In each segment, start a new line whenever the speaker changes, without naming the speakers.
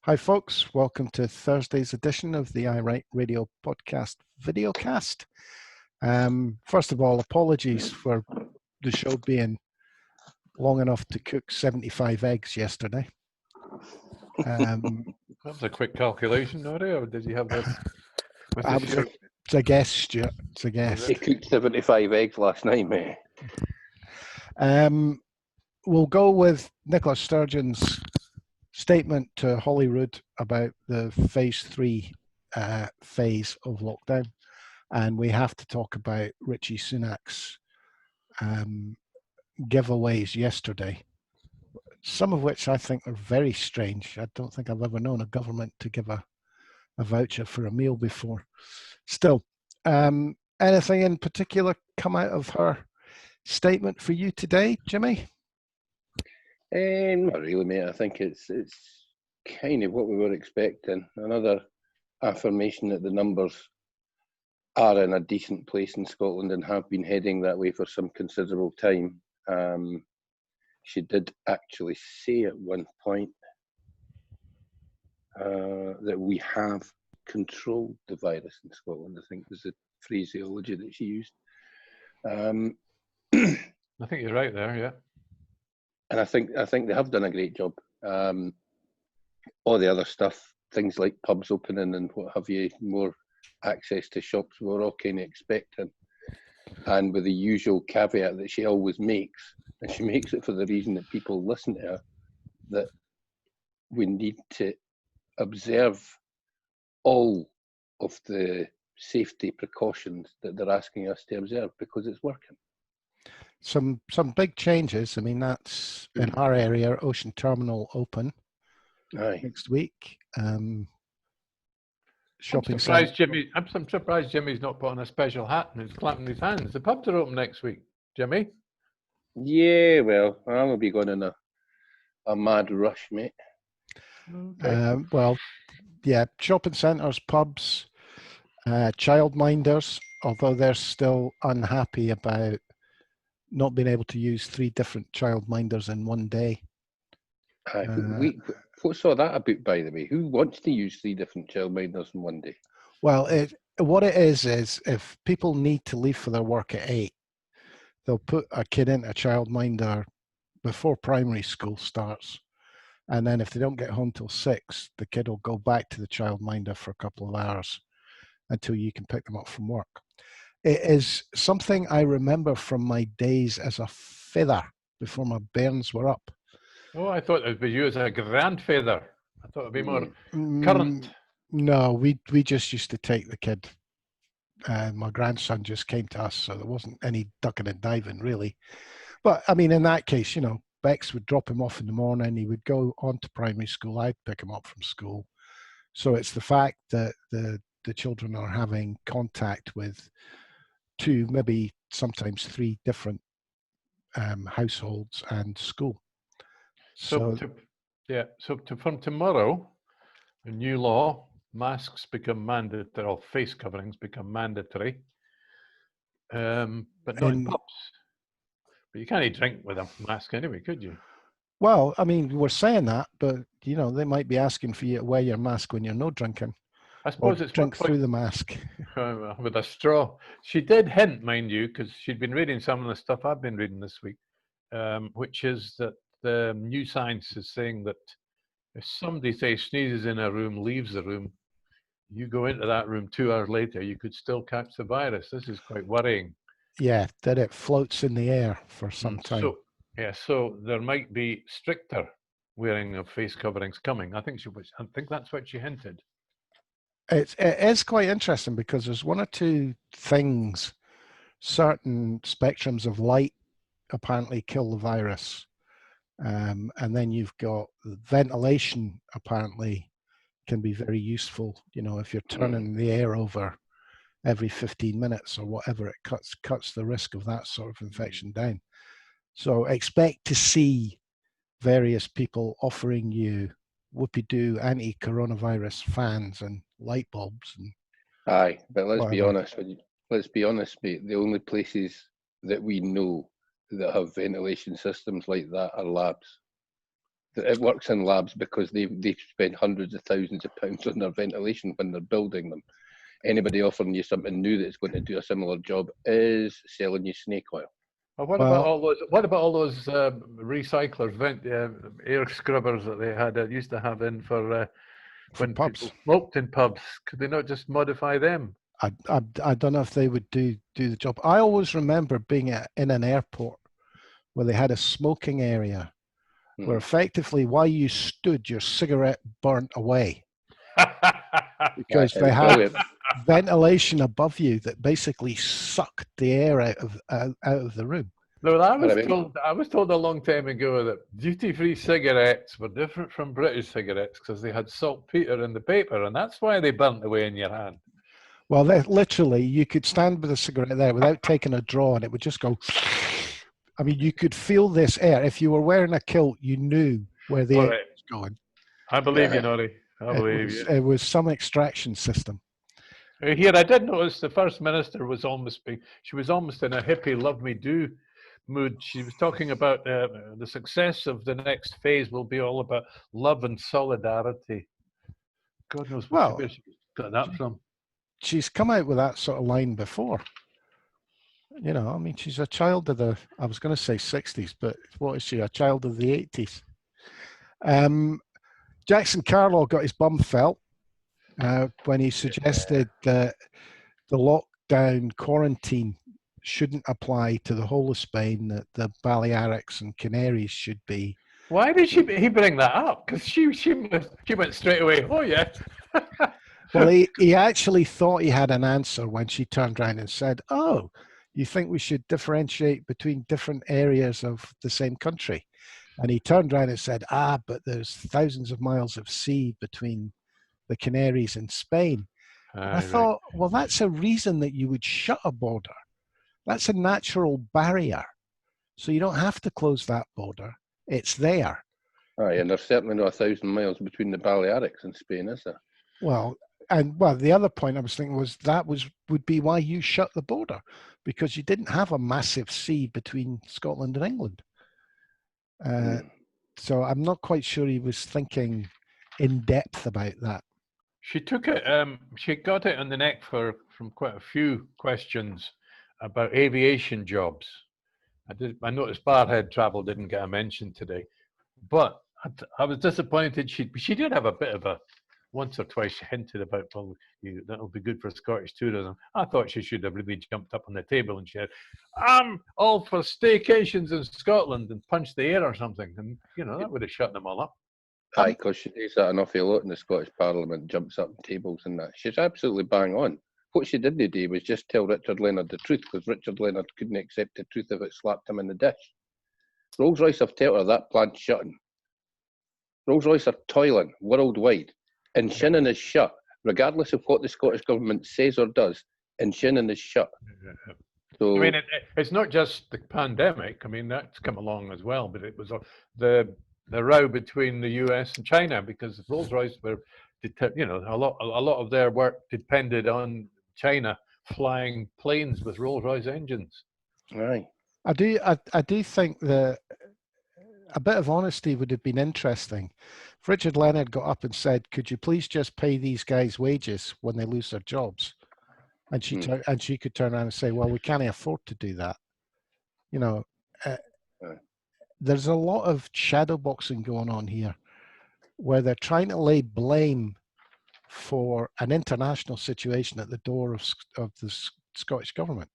Hi, folks. Welcome to Thursday's edition of the arent Radio podcast videocast. First of all, apologies for the show being long enough to cook 75 eggs yesterday.
That was a quick calculation, Nori, or did you have this?
It's a guess, Stuart. It's a guess.
He cooked 75 eggs last night, mate.
We'll go with Nicholas Sturgeon's statement to Holyrood about the phase 3 phase of lockdown, and we have to talk about Richie Sunak's giveaways yesterday, some of which I think are very strange. I don't think I've ever known a government to give a voucher for a meal before. Still, anything in particular come out of her statement for you today, Jimmy?
Not really, mate. I think it's kind of what we were expecting. Another affirmation that the numbers are in a decent place in Scotland and have been heading that way for some considerable time. She did actually say at one point that we have controlled the virus in Scotland, I think was the phraseology that she used.
I think you're right there, yeah.
And I think they have done a great job. All the other stuff, things like pubs opening and what have you, more access to shops, we're all kind of expecting. And with the usual caveat that she always makes, and she makes it for the reason that people listen to her, that we need to observe all of the safety precautions that they're asking us to observe because it's working.
Some big changes. I mean, that's in our area, Ocean Terminal open next week. Shopping centre.
I'm surprised Jimmy's not put on a special hat and he's clapping his hands. The pubs are open next week, Jimmy.
Yeah, well, I'll be going in a mad rush, mate.
Okay. Well, yeah, shopping centres, pubs, childminders, although they're still unhappy about not being able to use 3 different childminders in one day.
What saw that about, by the way? Who wants to use 3 different childminders in one day?
Well, what it is if people need to leave for their work at 8, they'll put a kid into a childminder before primary school starts. And then if they don't get home till 6, the kid will go back to the childminder for a couple of hours until you can pick them up from work. It is something I remember from my days as a feather before my bairns were up.
Oh, I thought it was you as a grandfather. I thought it'd be more current.
No, we just used to take the kid. My grandson just came to us, so there wasn't any ducking and diving really. But I mean, in that case, Bex would drop him off in the morning. He would go on to primary school. I'd pick him up from school. So it's the fact that the children are having contact with 2, maybe sometimes 3 different households and school.
So from tomorrow, a new law, masks become mandatory, or face coverings become mandatory, but not in pubs. But you can't drink with a mask anyway, could you?
Well, I mean, we're saying that, but they might be asking for you to wear your mask when you're not drinking.
I suppose
or
it's
drink through the mask
with a straw. She did hint, mind you, because she'd been reading some of the stuff I've been reading this week, which is that the new science is saying that if somebody, say, sneezes in a room, leaves the room, you go into that room 2 hours later, you could still catch the virus. This is quite worrying.
Yeah, that it floats in the air for some time.
So there might be stricter wearing of face coverings coming. I think that's what she hinted.
It is quite interesting because there's 1 or 2 things. Certain spectrums of light apparently kill the virus. And then you've got ventilation apparently can be very useful. If you're turning the air over every 15 minutes or whatever, it cuts the risk of that sort of infection down. So expect to see various people offering you whoopee-doo anti-coronavirus fans and light bulbs.
Aye, but let's be honest, mate. The only places that we know that have ventilation systems like that are labs. It works in labs because they've spent hundreds of thousands of pounds on their ventilation when they're building them. Anybody offering you something new that's going to do a similar job is selling you snake oil.
Well, what about all those? What about all those recyclers, air scrubbers that they had used to have in for when
pubs.
people smoked in pubs? Could they not just modify them?
I don't know if they would do the job. I always remember being in an airport where they had a smoking area where effectively while you stood, your cigarette burnt away because they had ventilation above you that basically sucked the air out of the room.
No, I was told a long time ago that duty-free cigarettes were different from British cigarettes because they had saltpeter in the paper, and that's why they burnt away in your hand.
Well, literally, you could stand with a cigarette there without taking a draw, and it would just go. I mean, you could feel this air. If you were wearing a kilt, you knew where the air was going.
I believe you, Noddy. I believe you.
It was some extraction system.
Here, I did notice the First Minister was almost in a hippie love me do mood. She was talking about the success of the next phase will be all about love and solidarity. God knows where she got that from.
She's come out with that sort of line before. You know, I mean, she's a child of the, I was going to say 60s, but what is she, a child of the 80s? Jackson Carlaw got his bum felt when he suggested that the lockdown quarantine shouldn't apply to the whole of Spain, that the Balearics and Canaries should be.
Why did he bring that up? Because she went straight away, oh yeah.
Well, he actually thought he had an answer when she turned around and said, oh, you think we should differentiate between different areas of the same country? And he turned around and said, but there's thousands of miles of sea between the Canaries and Spain. I thought, well, that's a reason that you would shut a border. That's a natural barrier. So you don't have to close that border. It's there.
Aye, and there's certainly not 1,000 miles between the Balearics and Spain, is there?
Well, the other point I was thinking was would be why you shut the border, because you didn't have a massive sea between Scotland and England. So I'm not quite sure he was thinking in depth about that.
She took it. She got it on the neck from quite a few questions about aviation jobs. I noticed Barhead travel didn't get a mention today, but I was disappointed. She did have a bit of a. Once or twice she hinted about, well, that'll be good for Scottish tourism. I thought she should have really jumped up on the table and said, I'm all for staycations in Scotland, and punched the air or something. And, that would have shut them all up.
Aye, because she does that an awful lot in the Scottish Parliament, jumps up on tables and that. She's absolutely bang on. What she didn't do was just tell Richard Leonard the truth, because Richard Leonard couldn't accept the truth if it slapped him in the dish. Rolls-Royce have told her that plant's shutting. Rolls-Royce are toiling worldwide. And Shannon is shut, regardless of what the Scottish government says or does. And Shannon is shut. So,
I mean, it's not just the pandemic. I mean, that's come along as well. But it was the row between the US and China, because Rolls-Royce were, a lot of their work depended on China flying planes with Rolls-Royce engines.
Right.
I do think that a bit of honesty would have been interesting. If Richard Leonard got up and said, could you please just pay these guys wages when they lose their jobs? And she could turn around and say, well, we can't afford to do that. There's a lot of shadow boxing going on here where they're trying to lay blame for an international situation at the door of the Scottish government.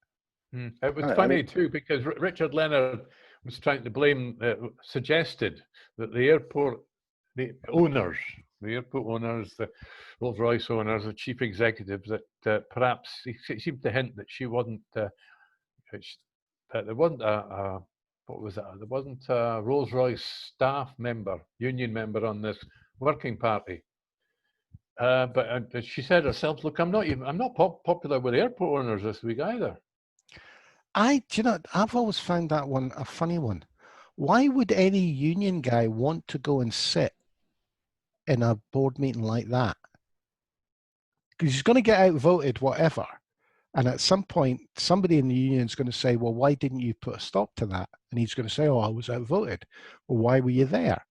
It was funny too, because Richard Leonard was trying to blame, suggested that the airport owners, the Rolls-Royce owners, the chief executives, that perhaps he seemed to hint that she wasn't, that there wasn't there wasn't a Rolls-Royce staff member, union member on this working party. But she said herself, look, I'm not popular with airport owners this week either.
I've always found that one a funny one. Why would any union guy want to go and sit in a board meeting like that? Because he's going to get outvoted, whatever. And at some point, somebody in the union is going to say, well, why didn't you put a stop to that? And he's going to say, oh, I was outvoted. Well, why were you there?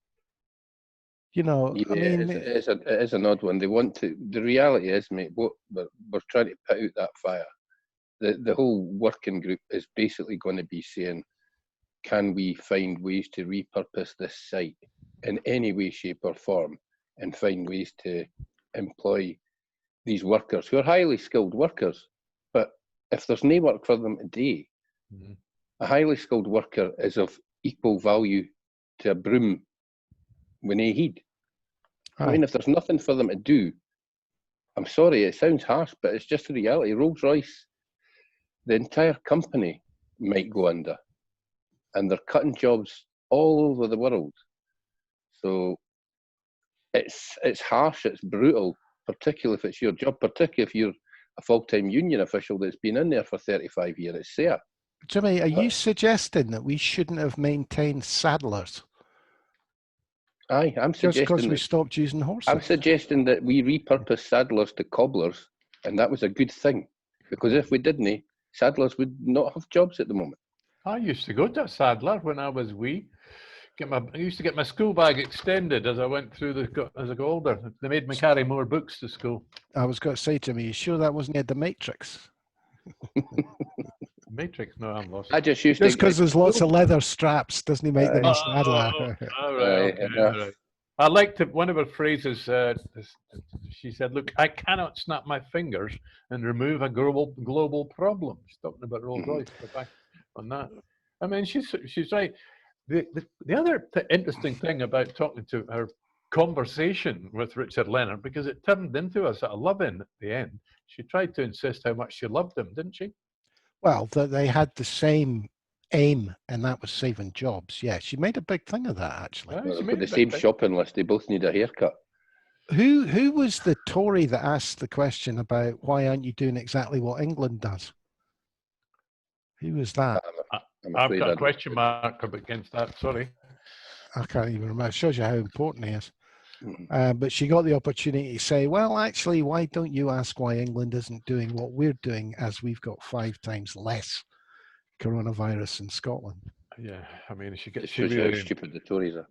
You know,
Yeah,
I mean,
it is an odd one. They want to. The reality is, mate, what we're trying to put out that fire. The whole working group is basically going to be saying, can we find ways to repurpose this site in any way, shape, or form, and find ways to employ these workers who are highly skilled workers. But if there's no work for them today, a highly skilled worker is of equal value to a broom with no heat. I mean, if there's nothing for them to do, I'm sorry, it sounds harsh, but it's just the reality. Rolls-Royce, the entire company might go under, and they're cutting jobs all over the world. So it's harsh, it's brutal, particularly if it's your job, particularly if you're a full-time union official that's been in there for 35 years. It's there.
Jimmy, are you suggesting that we shouldn't have maintained saddlers?
Aye, I'm
Just
suggesting
because we stopped using horses.
I'm suggesting that we repurpose saddlers to cobblers, and that was a good thing, because if we didn't, saddlers would not have jobs at the moment.
I used to go to a saddler when I was wee. I used to get my school bag extended as I went through as I got older. They made me carry more books to school.
I was going to say, Jimmy, you sure that wasn't the Matrix?
Matrix? No, I'm lost.
I just used
Just
to
because there's lots of leather straps doesn't he make them a saddler?
All right, okay, all right. I liked it. One of her phrases, she said, look, I cannot snap my fingers and remove a global problem. She's talking about Rolls-Royce, but back on that. I mean, she's right. The other interesting thing about talking to her conversation with Richard Leonard, because it turned into a sort of love-in at the end, she tried to insist how much she loved him, didn't she?
Well, they had the same aim, and that was saving jobs. Yeah, she made a big thing of that, actually.
Well, they've got the same shopping list. They both need a haircut.
Who was the Tory that asked the question about why aren't you doing exactly what England does? Who was that?
I've got a question mark against that, sorry.
I can't even remember. It shows you how important he is. But she got the opportunity to say, well, actually, why don't you ask why England isn't doing what we're doing, as we've got 5 times less coronavirus in Scotland?
Yeah, I mean, she
really how stupid the Tories are.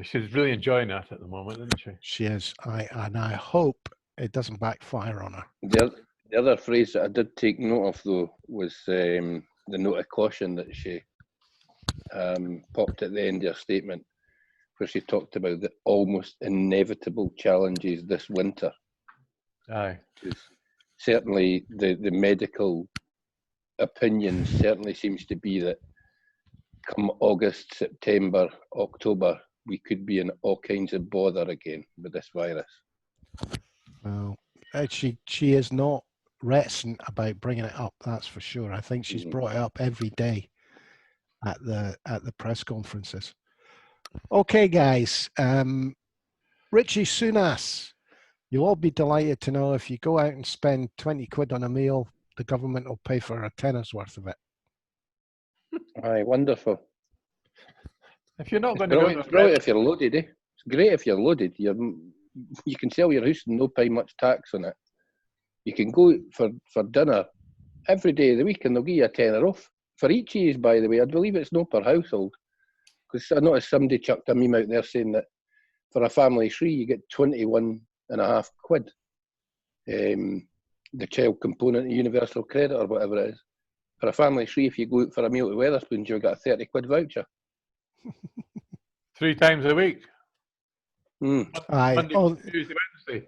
She's really enjoying that at the moment, isn't she?
She is. And I hope it doesn't backfire on her.
The other phrase that I did take note of, though, was the note of caution that she popped at the end of her statement, where she talked about the almost inevitable challenges this winter.
Aye.
Certainly, the medical opinion certainly seems to be that come August, September, October, we could be in all kinds of bother again with this virus.
Well, she is not reticent about bringing it up, that's for sure. I think she's brought it up every day at the press conferences. Okay, guys. Richie Sunas, you'll all be delighted to know if you go out and spend 20 quid on a meal, the government will pay for a tenner's worth of it.
Aye, wonderful.
If you're not going
to go, if you're loaded, eh? It's great if you're loaded. You can sell your house and no pay much tax on it. You can go for dinner every day of the week and they'll give you a tenner off. For each of you, by the way, I believe it's not per household. Because I noticed somebody chucked a meme out there saying that for a family tree, you get 21.5 quid. The child component of universal credit or whatever it is. For a family tree, if you go out for a meal at Wetherspoons, you'll get a 30 quid voucher.
3 times a week.
Monday,
Tuesday, Wednesday.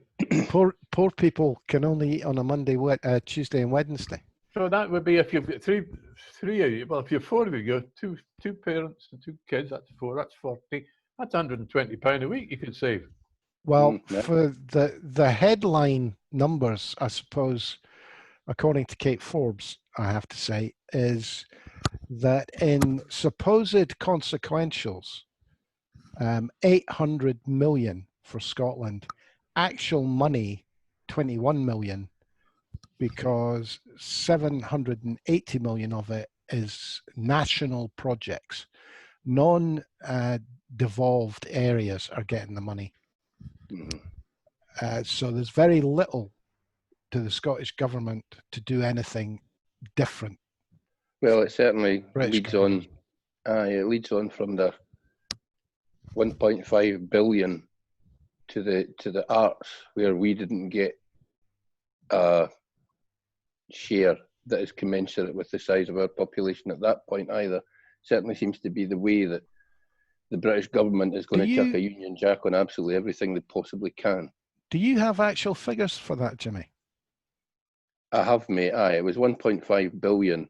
Poor people can only eat on a Monday, Tuesday and Wednesday.
So that would be if you've got three of you. Well, if you're 4 of you, two parents and 2 kids, that's 4, that's 40. That's £120 a week you could save.
Well, for the headline numbers, I suppose, according to Kate Forbes, I have to say, is that in supposed consequentials, 800 million for Scotland, actual money 21 million, because 780 million of it is national projects. Non-devolved areas are getting the money. So there's very little to the Scottish government to do anything different.
Well, it certainly leads on. It leads on from the 1.5 billion to the arts, where we didn't get a share that is commensurate with the size of our population at that point either. Certainly seems to be the way that the British government is going to chuck a Union Jack on absolutely everything they possibly can.
Do you have actual figures for that, Jimmy?
I have, mate. Aye, it was 1.5 billion,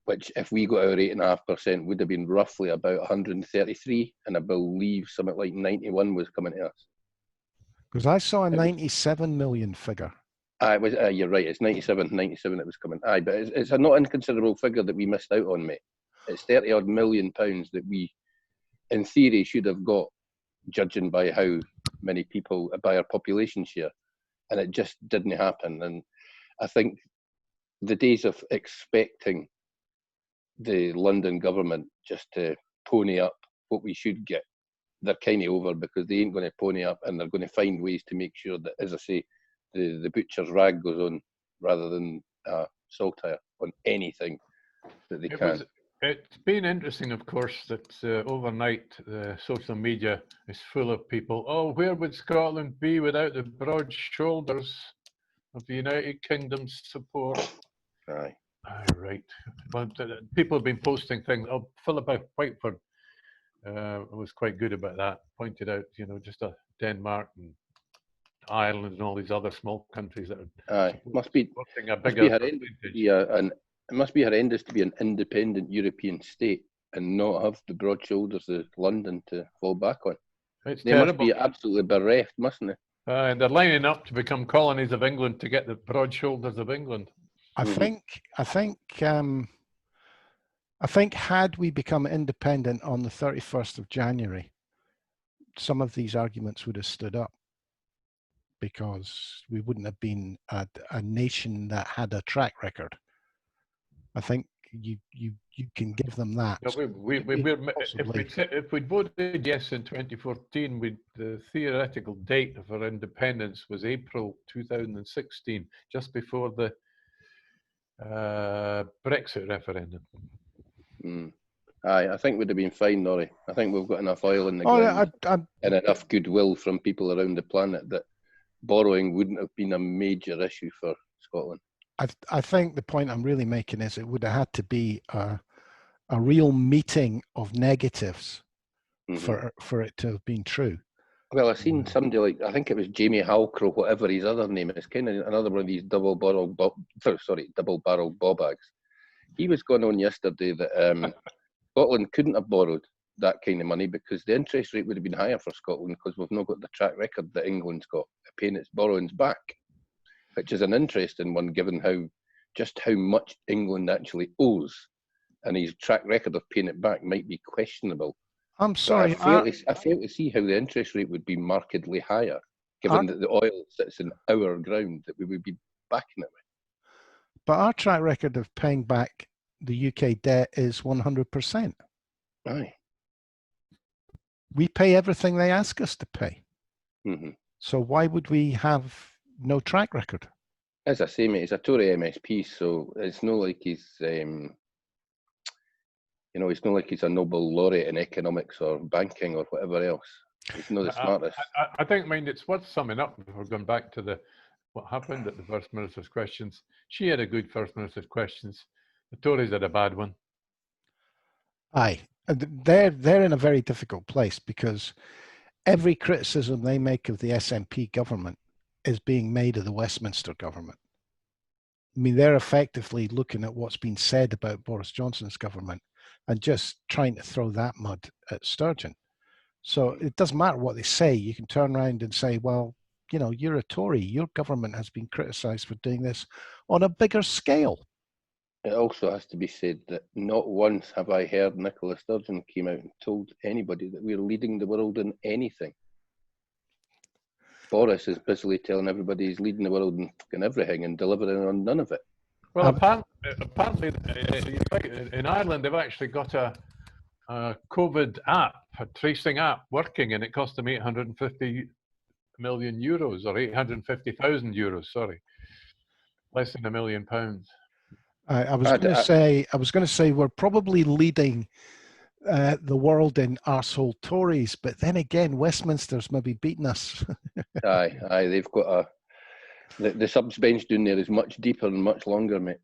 which if we got our 8.5% would have been roughly about 133, and I believe something like 91 was coming to us.
Because I saw a 97 million figure.
Aye, it was, you're right, it's 97 it was coming. Aye, but it's a not inconsiderable figure that we missed out on, mate. It's 30 odd million pounds that we, in theory, should have got, judging by how many people, by our population share, and it just didn't happen. And I think the days of expecting the London government just to pony up what we should get, they're kind of over, because they ain't going to pony up, and they're going to find ways to make sure that, as I say, the butcher's rag goes on rather than saltire on anything that they can.
It's been interesting, of course, that overnight social media is full of people. Oh, where would Scotland be without the broad shoulders of the United Kingdom's support?
Aye.
Aye, right. But people have been posting things. Oh, Philip Whiteford was quite good about that. Pointed out, you know, just Denmark and Ireland and all these other small countries that are
must be horrendous. It must be horrendous to be an independent European state and not have the broad shoulders of London to fall back on.
It's
they
terrible.
Must be absolutely bereft, mustn't they?
And they're lining up to become colonies of England to get the broad shoulders of England.
I think had we become independent on the 31st of January, some of these arguments would have stood up, because we wouldn't have been a nation that had a track record. I think you can give them that.
No, if we'd voted yes in 2014, the theoretical date of our independence was April 2016, just before the Brexit referendum.
Aye, I think we'd have been fine, Norrie. I think we've got enough oil in the ground and enough goodwill from people around the planet that borrowing wouldn't have been a major issue for Scotland.
I think the point I'm really making is it would have had to be a real meeting of negatives for it to have been true.
Well, I've seen somebody like, I think it was Jamie Halcrow, whatever his other name is, kind of another one of these double barrel bob bags. He was going on yesterday that Scotland couldn't have borrowed that kind of money because the interest rate would have been higher for Scotland, because we've not got the track record that England's got of paying its borrowings back, which is an interesting one given how much England actually owes, and his track record of paying it back might be questionable.
I'm sorry.
I fail to see how the interest rate would be markedly higher, given that the oil sits in our ground, that we would be backing it with.
But our track record of paying back the UK debt is 100%.
Aye.
We pay everything they ask us to pay.
Mm-hmm.
So why would we have no track record?
As I say, mate, he's a Tory MSP, so it's not like he's, it's not like he's a Nobel laureate in economics or banking or whatever else. He's not the smartest.
I think, it's worth summing up before going back to what happened at the First Minister's questions. She had a good First Minister's questions. The Tories had a bad one.
Aye. They're in a very difficult place, because every criticism they make of the SNP government is being made of the Westminster government. I mean, they're effectively looking at what's been said about Boris Johnson's government and just trying to throw that mud at Sturgeon. So it doesn't matter what they say. You can turn around and say, well, you're a Tory. Your government has been criticised for doing this on a bigger scale.
It also has to be said that not once have I heard Nicola Sturgeon came out and told anybody that we're leading the world in anything. Boris is busily telling everybody he's leading the world in fucking everything and delivering on none of it.
Well, apparently in Ireland, they've actually got a COVID app, a tracing app working, and it cost them 850 million euros, or 850,000 euros, sorry. Less than £1 million. I was going to say we're probably leading
the world in arsehole Tories, but then again, Westminster's maybe beating us.
Aye, they've got the subs bench down there is much deeper and much longer, mate.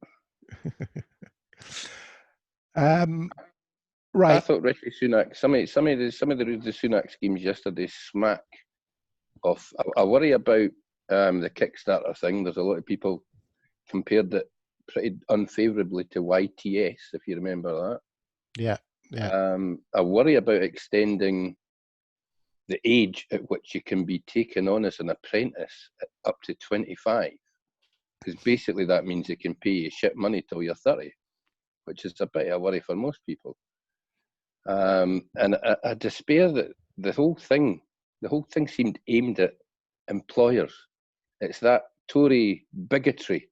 I
Right.
thought Richie Sunak, some of the Sunak schemes yesterday smack of. I worry about the Kickstarter thing. There's a lot of people compared it pretty unfavourably to YTS, if you remember that.
Yeah.
I worry about extending the age at which you can be taken on as an apprentice up to 25, because basically that means they can pay you shit money till you're 30, which is a bit of a worry for most people. And I despair that the whole thing seemed aimed at employers. It's that Tory bigotry,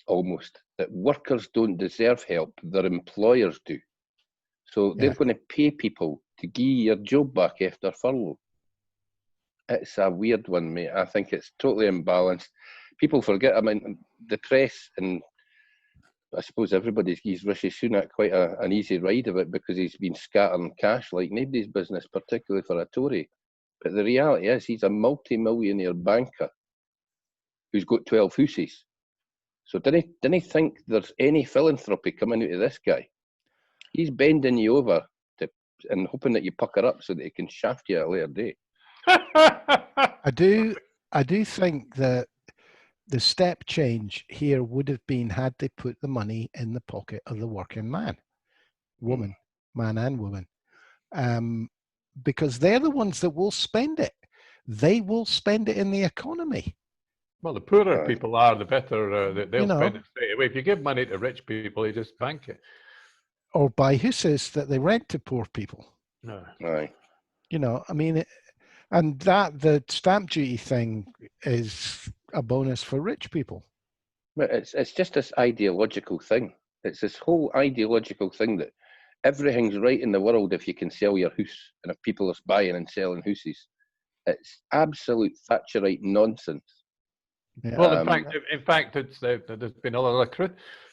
almost, that workers don't deserve help, their employers do. So they're going to pay people to give your job back after furlough. It's a weird one, mate. I think it's totally imbalanced. People forget, I mean, the press, and I suppose everybody gives Rishi Sunak quite an easy ride of it because he's been scattering cash like nobody's business, particularly for a Tory. But the reality is he's a multi-millionaire banker who's got 12 hooses. So didn't he think there's any philanthropy coming out of this guy? He's bending you over and hoping that you pucker up so that he can shaft you at a later date.
I do think that the step change here would have been had they put the money in the pocket of the working man, woman, man and woman, because they're the ones that will spend it. They will spend it in the economy.
Well, the poorer people are, the better they'll spend it straight away. If you give money to rich people, they just bank it.
Or buy houses that they rent to poor people.
No.
Aye.
You know, I mean, and that the stamp duty thing is a bonus for rich people.
But it's just this ideological thing. It's this whole ideological thing that everything's right in the world if you can sell your house and if people are buying and selling houses. It's absolute Thatcherite nonsense.
Yeah. Well, in fact, there's been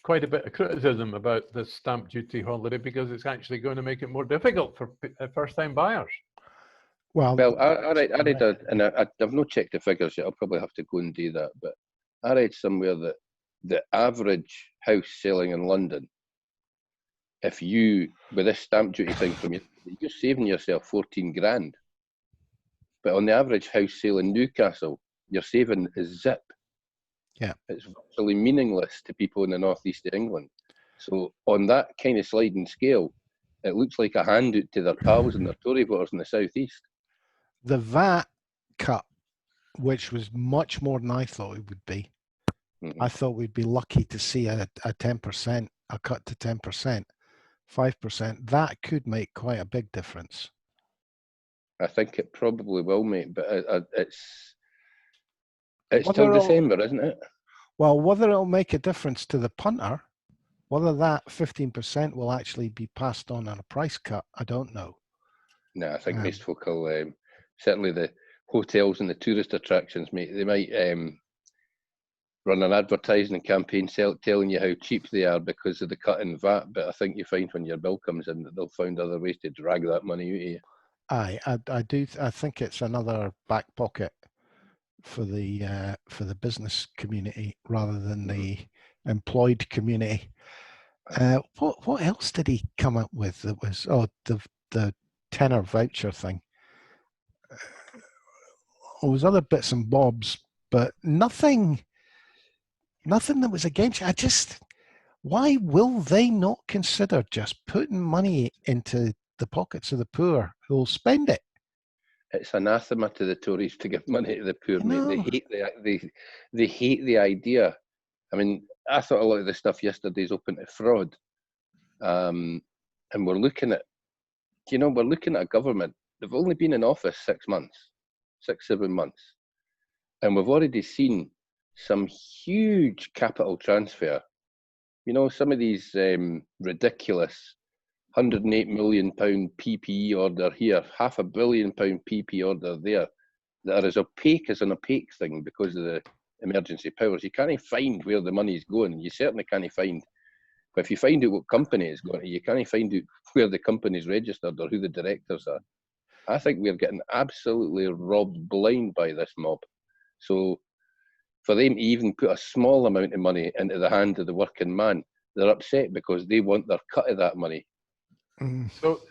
quite a bit of criticism about the stamp duty holiday because it's actually going to make it more difficult for first-time buyers.
Well, I read, and I've not checked the figures yet. I'll probably have to go and do that. But I read somewhere that the average house selling in London, if you, with this stamp duty thing from you, you're saving yourself 14 grand. But on the average house sale in Newcastle, your saving is zip.
Yeah.
It's virtually meaningless to people in the northeast of England. So on that kind of sliding scale, it looks like a handout to their pals and their Tory voters in the southeast.
The VAT cut, which was much more than I thought it would be. I thought we'd be lucky to see a 10%, a cut to 10%, 5%. That could make quite a big difference. I
think it probably will, mate, but it's till December, isn't it?
Well, whether it'll make a difference to the punter, whether that 15% will actually be passed on a price cut, I don't know.
No, I think most folk will, certainly the hotels and the tourist attractions, mate, they might run an advertising campaign telling you how cheap they are because of the cut in VAT, but I think you find when your bill comes in that they'll find other ways to drag that money out of you.
I do. I think it's another back pocket for the business community rather than the employed community. What else did he come up with that was the tenner voucher thing? There was other bits and bobs, but nothing that was against it. Why will they not consider just putting money into the pockets of the poor who will spend it?
It's anathema to the Tories to give money to the poor, mate. They hate the idea. I mean, I thought a lot of the stuff yesterday is open to fraud. And we're looking at a government. They've only been in office 6 months, 7 months. And we've already seen some huge capital transfer. You know, some of these ridiculous £108 million PPE order here, £500 million PPE order there, that are as opaque as an opaque thing because of the emergency powers. You can't find where the money's going. You certainly can't find But if you find out what company it's going to, you can't find out where the company's registered or who the directors are. I think we're getting absolutely robbed blind by this mob. So for them to even put a small amount of money into the hand of the working man, they're upset because they want their cut of that money.
So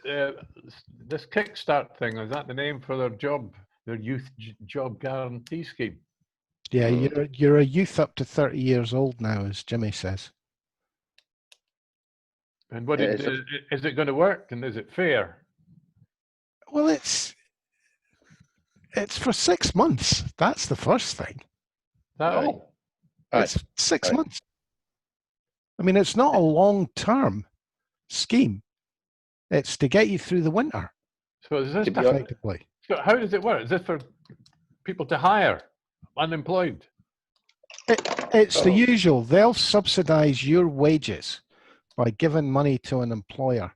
this Kickstart thing, is that the name for their job, their youth job guarantee scheme?
Yeah, you're a youth up to 30 years old now, as Jimmy says.
And what is it going to work, and is it fair?
Well, it's for 6 months. That's the first thing.
That all?
It's 6 months. I mean, it's not a long-term scheme. It's to get you through the winter.
So is this
effectively?
So how does it work? Is this for people to hire, unemployed?
It's the usual. They'll subsidize your wages by giving money to an employer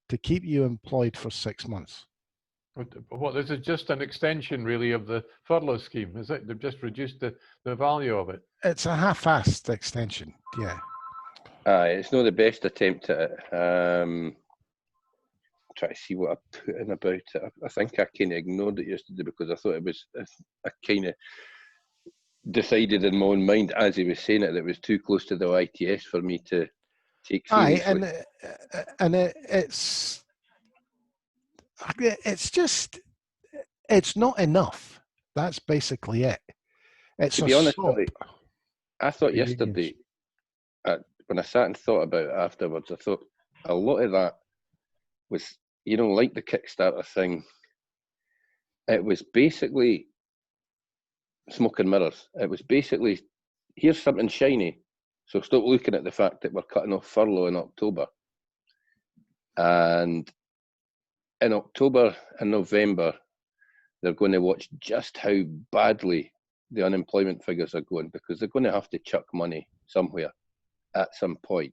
to keep you employed for 6 months.
What, this is just an extension, really, of the furlough scheme, is it? They've just reduced the value of it.
It's a half-assed extension, yeah.
It's not the best attempt at it. Try to see what I put in about it. I think I kind of ignored it yesterday because I thought it was, I kind of decided in my own mind as he was saying it that it was too close to the ITS for me to take seriously.
And it's just, it's not enough. That's basically it. It's
to be honest, I thought yesterday, when I sat and thought about it afterwards, I thought a lot of that was, you know, like the Kickstarter thing, it was basically smoke and mirrors. It was basically, here's something shiny, so stop looking at the fact that we're cutting off furlough in October. And in October and November, they're going to watch just how badly the unemployment figures are going, because they're going to have to chuck money somewhere at some point.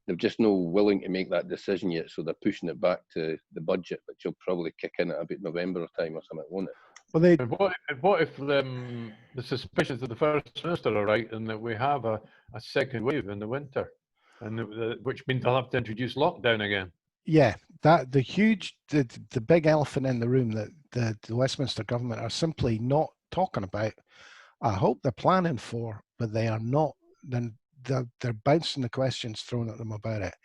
They're just not willing to make that decision yet, so they're pushing it back to the budget, which will probably kick in at about November time or something, won't it?
Well, what if the suspicions of the First Minister are right, and that we have a second wave in the winter, and which means they'll have to introduce lockdown again?
Yeah, that the big elephant in the room that the Westminster government are simply not talking about. I hope they're planning for, but they are not. Then they're bouncing the questions thrown at them about it.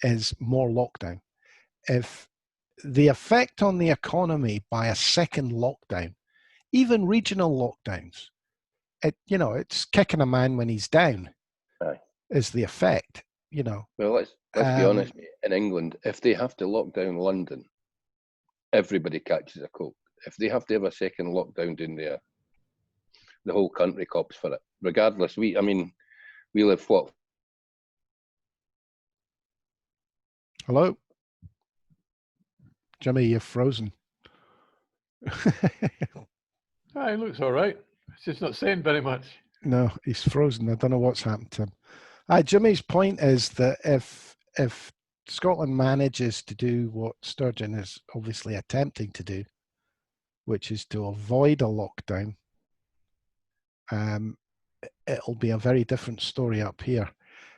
Is more lockdown. If the effect on the economy by a second lockdown, even regional lockdowns, it's kicking a man when he's down.
Aye.
Is the effect, Well,
let's be honest, mate. In England, if they have to lock down London, everybody catches a cold. If they have to have a second lockdown down there, the whole country cops for it. Regardless, we live what?
Hello? Jimmy, you're frozen.
He looks all right. It's just not saying very much.
No, he's frozen. I don't know what's happened to him. Jimmy's point is that if Scotland manages to do what Sturgeon is obviously attempting to do, which is to avoid a lockdown, it'll be a very different story up here.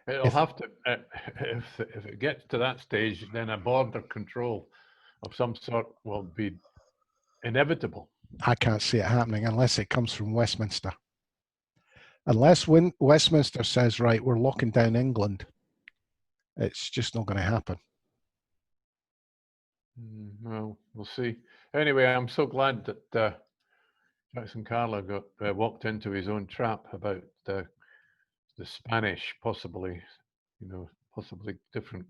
It'll have to, if it gets to that stage, then a border control of some sort will be inevitable.
I can't see it happening unless it comes from Westminster. Unless Westminster says, right, we're locking down England, it's just not going to happen.
Well, we'll see. Anyway, I'm so glad that Jackson Carlaw got walked into his own trap about the Spanish, possibly different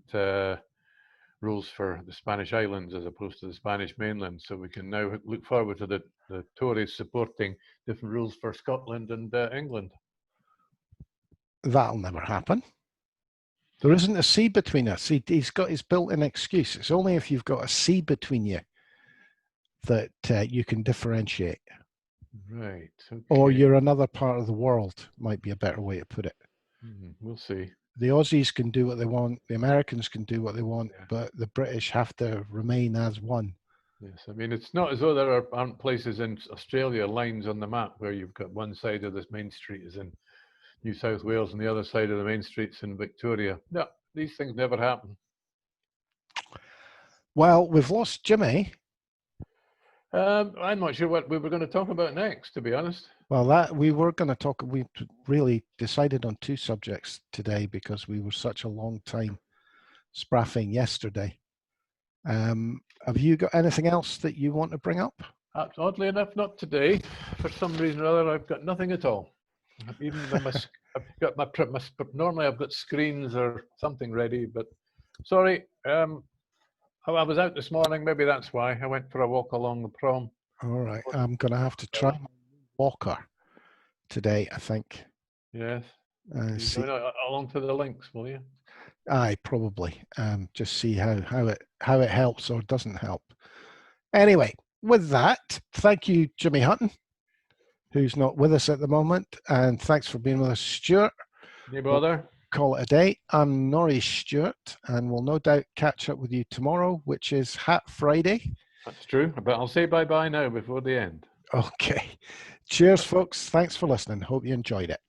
rules for the Spanish islands as opposed to the Spanish mainland. So we can now look forward to the Tories supporting different rules for Scotland and England.
That'll never happen. There isn't a sea between us. He's got his built-in excuse. It's only if you've got a sea between you that you can differentiate.
Right. Okay.
Or you're another part of the world, might be a better way to put it.
We'll see.
The Aussies can do what they want. The Americans can do what they want, but the British have to remain as one.
Yes, I mean, it's not as though there aren't places in Australia, lines on the map, where you've got one side of this main street is in New South Wales and the other side of the main street's in Victoria. No, these things never happen.
Well, we've lost Jimmy.
I'm not sure what we were going to talk about next, to be honest.
Well, that we were going to talk. We really decided on two subjects today because we were such a long time spraffing yesterday. Have you got anything else that you want to bring up?
Oddly enough, not today. For some reason or other, I've got nothing at all. Even when I've got normally I've got screens or something ready, but sorry. I was out this morning. Maybe that's why I went for a walk along the prom.
All right, I'm going to have to try my walker today, I think.
Yes.
See,
Going along to the links, will you?
aye, probably. Just see how it helps or doesn't help. Anyway, with that, thank you, Jimmy Hutton, who's not with us at the moment, and thanks for being with us, Stuart.
No bother.
Call it a day. I'm Norrie Stewart, and we'll no doubt catch up with you tomorrow, which is Hat Friday.
That's true, but I'll say bye-bye now before the end.
Okay. Cheers, folks. Thanks for listening. Hope you enjoyed it.